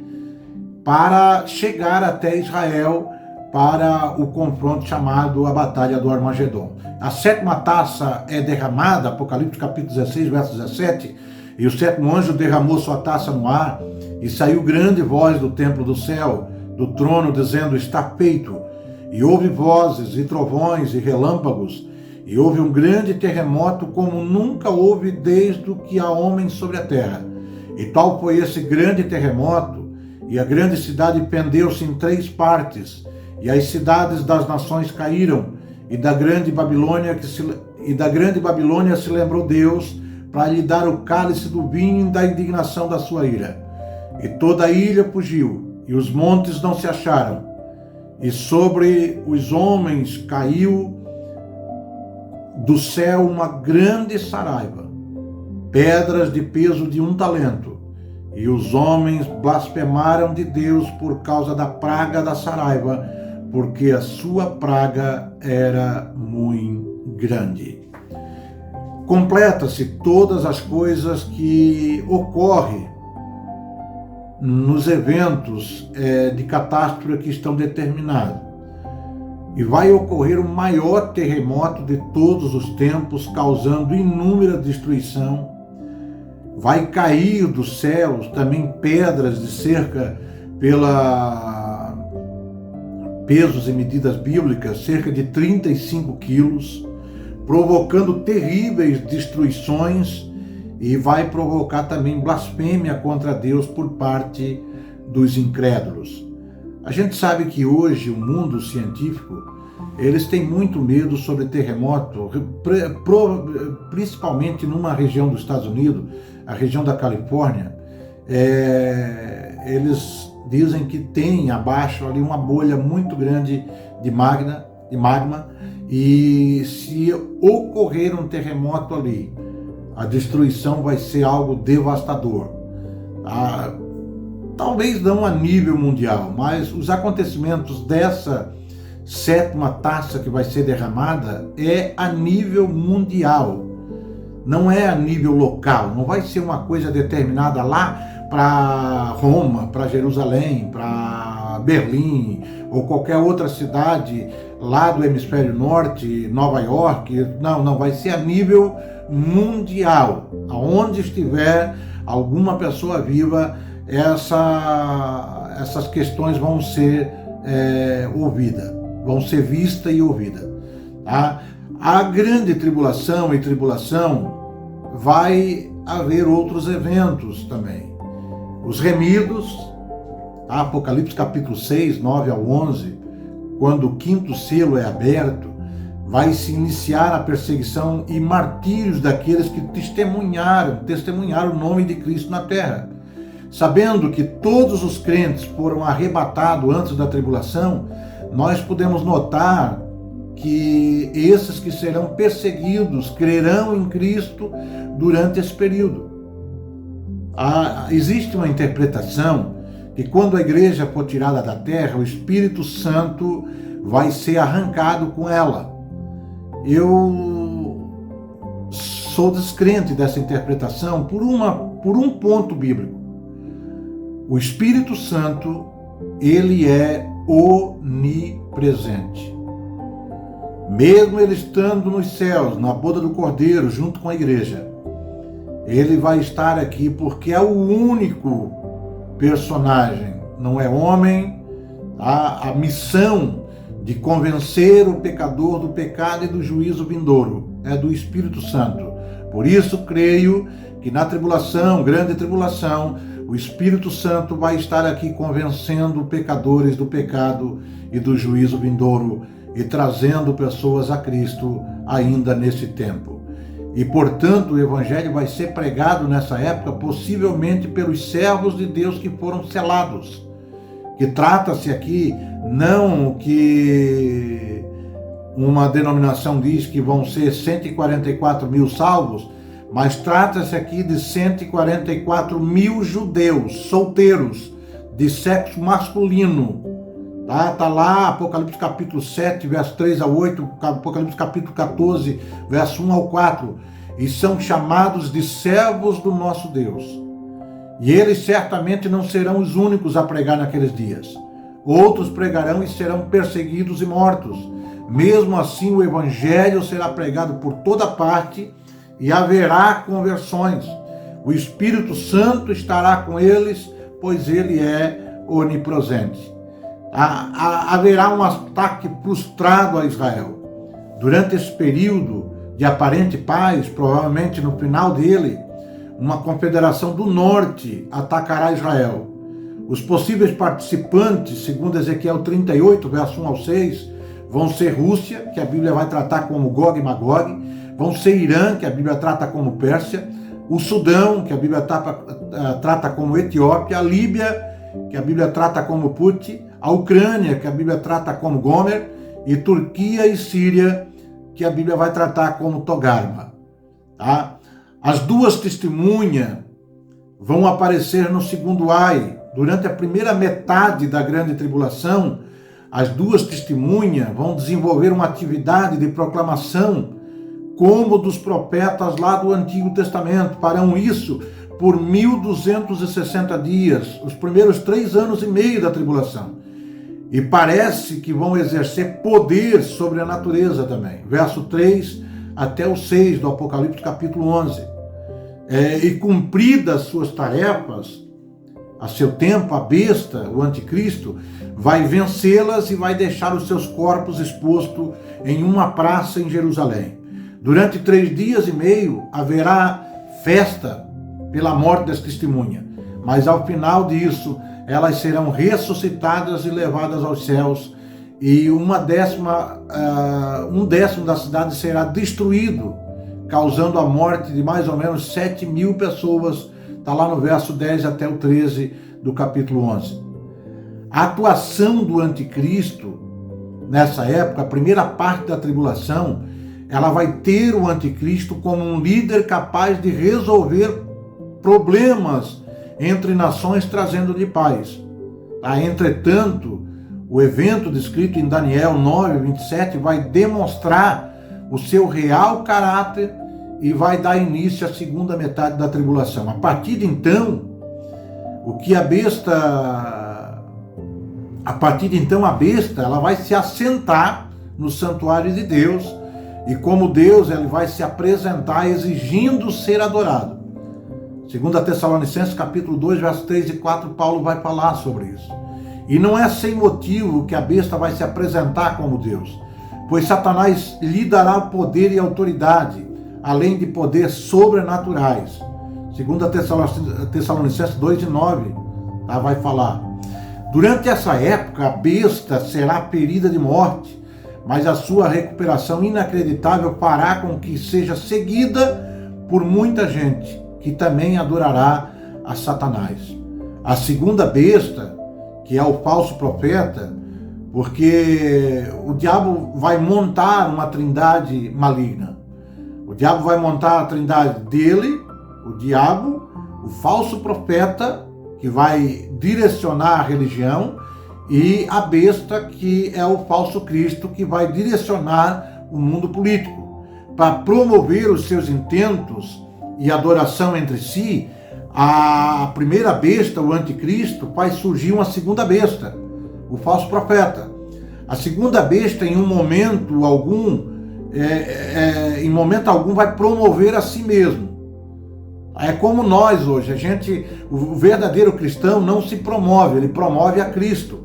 [SPEAKER 1] para chegar até Israel para o confronto chamado a Batalha do Armagedon. A sétima taça é derramada, Apocalipse capítulo 16, verso 17, e o sétimo anjo derramou sua taça no ar, e saiu grande voz do templo do céu, do trono, dizendo, está feito. E houve vozes, e trovões, e relâmpagos, e houve um grande terremoto, como nunca houve desde que há homens sobre a terra. E tal foi esse grande terremoto, e a grande cidade pendeu-se em 3 partes, e as cidades das nações caíram, e da grande Babilônia se lembrou Deus, para lhe dar o cálice do vinho da indignação da sua ira. E toda a ilha fugiu, e os montes não se acharam, e sobre os homens caiu do céu uma grande saraiva, pedras de peso de 1 talento, e os homens blasfemaram de Deus por causa da praga da saraiva, porque a sua praga era muito grande. Completa-se todas as coisas que ocorrem nos eventos de catástrofe que estão determinados. E vai ocorrer o maior terremoto de todos os tempos, causando inúmera destruição. Vai cair dos céus também pedras de cerca, pela pesos e medidas bíblicas, cerca de 35 quilos, provocando terríveis destruições, e vai provocar também blasfêmia contra Deus por parte dos incrédulos. A gente sabe que hoje o mundo científico eles têm muito medo sobre terremoto, principalmente numa região dos Estados Unidos, a região da Califórnia. Eles dizem que tem abaixo ali uma bolha muito grande de magma, e se ocorrer um terremoto ali, a destruição vai ser algo devastador. Talvez não a nível mundial, mas os acontecimentos dessa 7ª taça que vai ser derramada é a nível mundial, não é a nível local, não vai ser uma coisa determinada lá para Roma, para Jerusalém, para Berlim ou qualquer outra cidade lá do hemisfério norte, Nova York. Não, vai ser a nível mundial. Aonde estiver alguma pessoa viva, essas questões vão ser ouvidas, vão ser vistas e ouvidas. Tá? A grande tribulação e tribulação vai haver outros eventos também. Os remidos, tá? Apocalipse capítulo 6, 9 ao 11, quando o 5º selo é aberto, vai se iniciar a perseguição e martírios daqueles que testemunharam o nome de Cristo na terra. Sabendo que todos os crentes foram arrebatados antes da tribulação, nós podemos notar que esses que serão perseguidos crerão em Cristo durante esse período. Existe uma interpretação que quando a igreja for tirada da terra, o Espírito Santo vai ser arrancado com ela. Eu sou descrente dessa interpretação por um ponto bíblico. O Espírito Santo, ele é onipresente. Mesmo ele estando nos céus, na boda do Cordeiro, junto com a igreja, ele vai estar aqui porque é o único personagem, não é homem. A missão de convencer o pecador do pecado e do juízo vindouro é do Espírito Santo. Por isso creio que na tribulação, grande tribulação, o Espírito Santo vai estar aqui convencendo pecadores do pecado e do juízo vindouro e trazendo pessoas a Cristo ainda nesse tempo. E, portanto, o Evangelho vai ser pregado nessa época, possivelmente pelos servos de Deus que foram selados. Que trata-se aqui, não que uma denominação diz que vão ser 144 mil salvos, mas trata-se aqui de 144 mil judeus solteiros de sexo masculino. Tá lá Apocalipse capítulo 7, verso 3 a 8, Apocalipse capítulo 14, verso 1 ao 4, e são chamados de servos do nosso Deus. E eles certamente não serão os únicos a pregar naqueles dias. Outros pregarão e serão perseguidos e mortos. Mesmo assim, o Evangelho será pregado por toda parte e haverá conversões. O Espírito Santo estará com eles, pois ele é onipresente. Haverá um ataque frustrado a Israel. Durante esse período de aparente paz, provavelmente no final dele, uma confederação do norte atacará Israel. Os possíveis participantes, segundo Ezequiel 38, verso 1 ao 6, vão ser Rússia, que a Bíblia vai tratar como Gog e Magog, vão ser Irã, que a Bíblia trata como Pérsia, o Sudão, que a Bíblia trata como Etiópia, a Líbia, que a Bíblia trata como Put, a Ucrânia, que a Bíblia trata como Gomer, e Turquia e Síria, que a Bíblia vai tratar como Togarma. Tá? As duas testemunhas vão aparecer no segundo ai. Durante a primeira metade da grande tribulação, as duas testemunhas vão desenvolver uma atividade de proclamação como dos profetas lá do Antigo Testamento. Farão isso por 1260 dias, os primeiros 3 anos e meio da tribulação. E parece que vão exercer poder sobre a natureza também. Verso 3 até o 6 do Apocalipse capítulo 11. E cumpridas suas tarefas, a seu tempo, a besta, o anticristo, vai vencê-las e vai deixar os seus corpos expostos em uma praça em Jerusalém. Durante 3 dias e meio haverá festa pela morte das testemunhas, mas ao final disso elas serão ressuscitadas e levadas aos céus e um décimo da cidade será destruído, causando a morte de mais ou menos 7.000 pessoas. Está lá no verso 10 até o 13 do capítulo 11. A atuação do anticristo nessa época, a primeira parte da tribulação, ela vai ter o anticristo como um líder capaz de resolver problemas entre nações, trazendo-lhe paz. Entretanto, o evento descrito em Daniel 9:27 vai demonstrar o seu real caráter e vai dar início à segunda metade da tribulação. A partir de então, a besta ela vai se assentar no santuário de Deus, e como Deus ele vai se apresentar exigindo ser adorado. 2 Tessalonicenses capítulo 2, versos 3 e 4, Paulo vai falar sobre isso. E não é sem motivo que a besta vai se apresentar como Deus, pois Satanás lhe dará poder e autoridade, além de poderes sobrenaturais. 2 Tessalonicenses 2 e 9, vai falar. Durante essa época, a besta será ferida de morte, mas a sua recuperação inacreditável fará com que seja seguida por muita gente, que também adorará a Satanás. A segunda besta, que é o falso profeta, porque o diabo vai montar uma trindade maligna. O diabo vai montar a trindade dele, o diabo, o falso profeta, que vai direcionar a religião, e a besta, que é o falso Cristo, que vai direcionar o mundo político. Para promover os seus intentos e adoração entre si, a primeira besta, o anticristo, faz surgir uma segunda besta, o falso profeta. A segunda besta, em momento algum, vai promover a si mesmo. É como nós hoje, o verdadeiro cristão não se promove, ele promove a Cristo.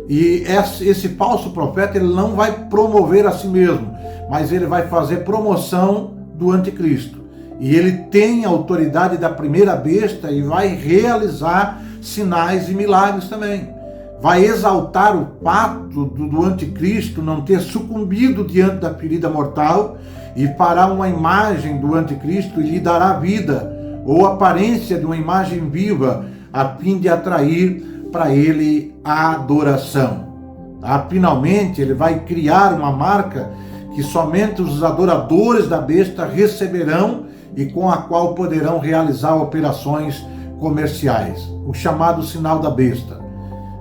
[SPEAKER 1] E esse falso profeta, ele não vai promover a si mesmo, mas ele vai fazer promoção do anticristo. E ele tem a autoridade da primeira besta e vai realizar sinais e milagres também. Vai exaltar o fato do anticristo não ter sucumbido diante da ferida mortal e fará uma imagem do anticristo e lhe dará vida, ou aparência de uma imagem viva, a fim de atrair para ele a adoração. Finalmente, ele vai criar uma marca que somente os adoradores da besta receberão e com a qual poderão realizar operações comerciais. O chamado sinal da besta,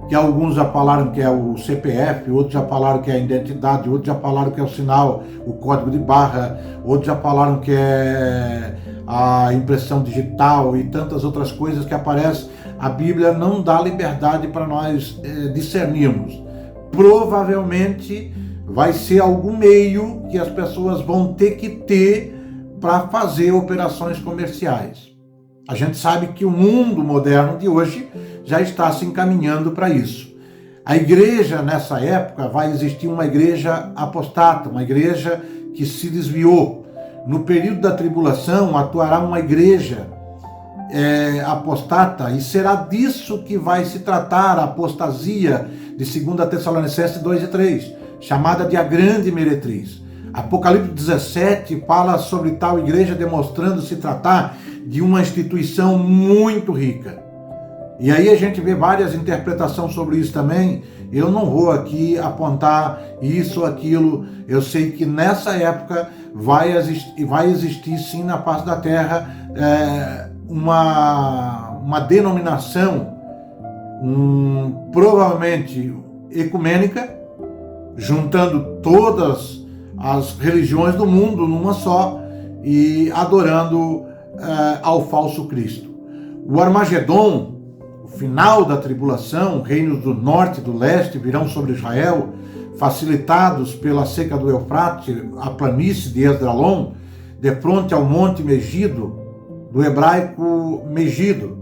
[SPEAKER 1] que alguns já falaram que é o CPF, outros já falaram que é a identidade, outros já falaram que é o sinal, o código de barra, outros já falaram que é a impressão digital e tantas outras coisas que aparecem. A Bíblia não dá liberdade para nós discernirmos. Provavelmente vai ser algum meio que as pessoas vão ter que ter para fazer operações comerciais. A gente sabe que o mundo moderno de hoje já está se encaminhando para isso. A igreja, nessa época, vai existir uma igreja apostata, uma igreja que se desviou. No período da tribulação, atuará uma igreja apostata, e será disso que vai se tratar a apostasia de 2 Tessalonicenses 2 e 3, chamada de a grande meretriz. Apocalipse 17 fala sobre tal igreja, demonstrando se tratar de uma instituição muito rica. E aí a gente vê várias interpretações sobre isso também. Eu não vou aqui apontar isso ou aquilo. Eu sei que nessa época vai existir sim na face da terra uma denominação provavelmente ecumênica, juntando todas as religiões do mundo numa só e adorando ao falso Cristo. O Armagedon, o final da tribulação, reinos do norte e do leste virão sobre Israel, facilitados pela seca do Eufrates, a planície de Esdraelon, de frente ao monte Megido, do hebraico Megido.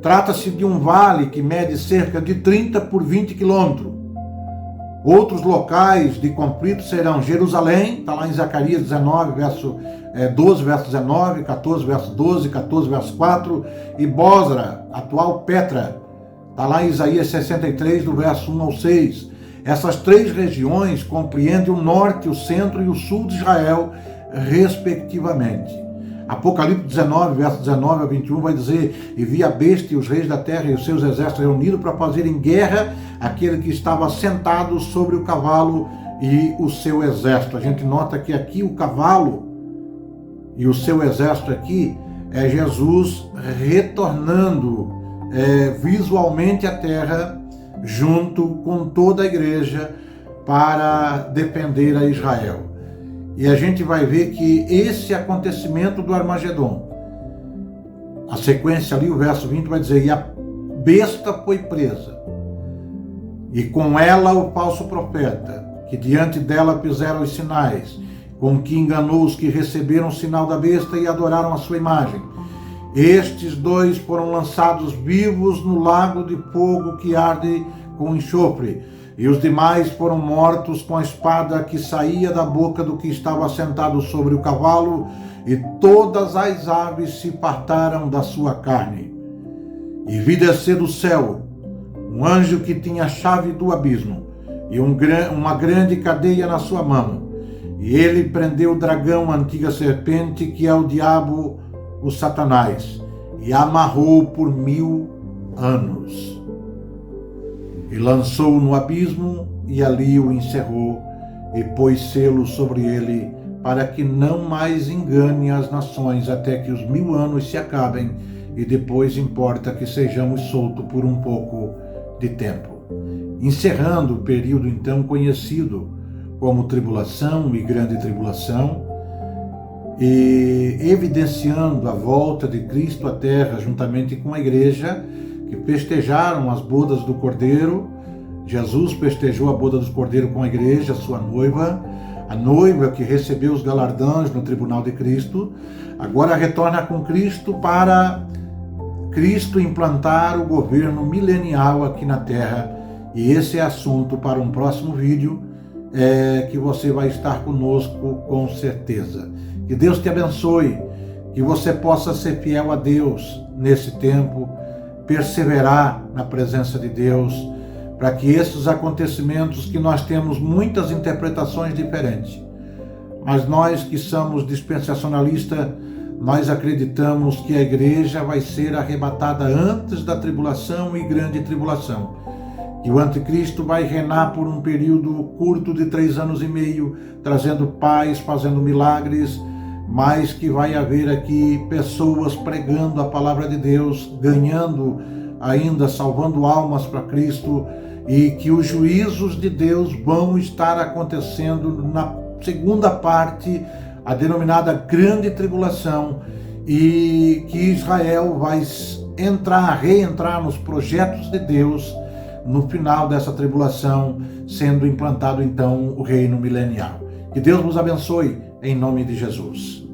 [SPEAKER 1] Trata-se de um vale que mede cerca de 30 por 20 quilômetros. Outros locais de conflito serão Jerusalém, está lá em Zacarias 19, verso 12, verso 19, 14, verso 12, 14, verso 4, e Bosra, atual Petra, está lá em Isaías 63, do verso 1 ao 6. Essas três regiões compreendem o norte, o centro e o sul de Israel, respectivamente. Apocalipse 19, verso 19 a 21 vai dizer: e vi a besta e os reis da terra e os seus exércitos reunidos para fazerem guerra àquele que estava sentado sobre o cavalo e o seu exército. A gente nota que aqui o cavalo e o seu exército aqui é Jesus retornando visualmente à terra junto com toda a igreja para defender a Israel. E a gente vai ver que esse acontecimento do Armagedon, a sequência ali, o verso 20 vai dizer: e a besta foi presa, e com ela o falso profeta, que diante dela fizeram os sinais, com que enganou os que receberam o sinal da besta e adoraram a sua imagem. Estes dois foram lançados vivos no lago de fogo que arde com enxofre, e os demais foram mortos com a espada que saía da boca do que estava sentado sobre o cavalo, e todas as aves se fartaram da sua carne. E vi descer do céu um anjo que tinha a chave do abismo e uma grande cadeia na sua mão. E ele prendeu o dragão, a antiga serpente, que é o diabo, o Satanás, e amarrou por 1000 anos. E lançou-o no abismo, e ali o encerrou, e pôs selo sobre ele, para que não mais engane as nações, até que os 1000 anos se acabem, e depois importa que sejamos soltos por um pouco de tempo. Encerrando o período então conhecido como tribulação e grande tribulação, e evidenciando a volta de Cristo à terra juntamente com a igreja, que festejaram as bodas do Cordeiro. Jesus festejou a boda do Cordeiro com a igreja, sua noiva, a noiva que recebeu os galardões no tribunal de Cristo, agora retorna com Cristo para Cristo implantar o governo milenial aqui na terra. E esse é assunto para um próximo vídeo, que você vai estar conosco com certeza. Que Deus te abençoe, que você possa ser fiel a Deus nesse tempo, perseverar na presença de Deus, para que esses acontecimentos, que nós temos muitas interpretações diferentes, mas nós que somos dispensacionalistas, nós acreditamos que a igreja vai ser arrebatada antes da tribulação e grande tribulação, que o anticristo vai reinar por um período curto de 3 anos e meio, trazendo paz, fazendo milagres, mas que vai haver aqui pessoas pregando a palavra de Deus, ganhando ainda, salvando almas para Cristo, e que os juízos de Deus vão estar acontecendo na segunda parte, a denominada grande tribulação, e que Israel vai reentrar nos projetos de Deus no final dessa tribulação, sendo implantado então o reino milenial. Que Deus nos abençoe em nome de Jesus.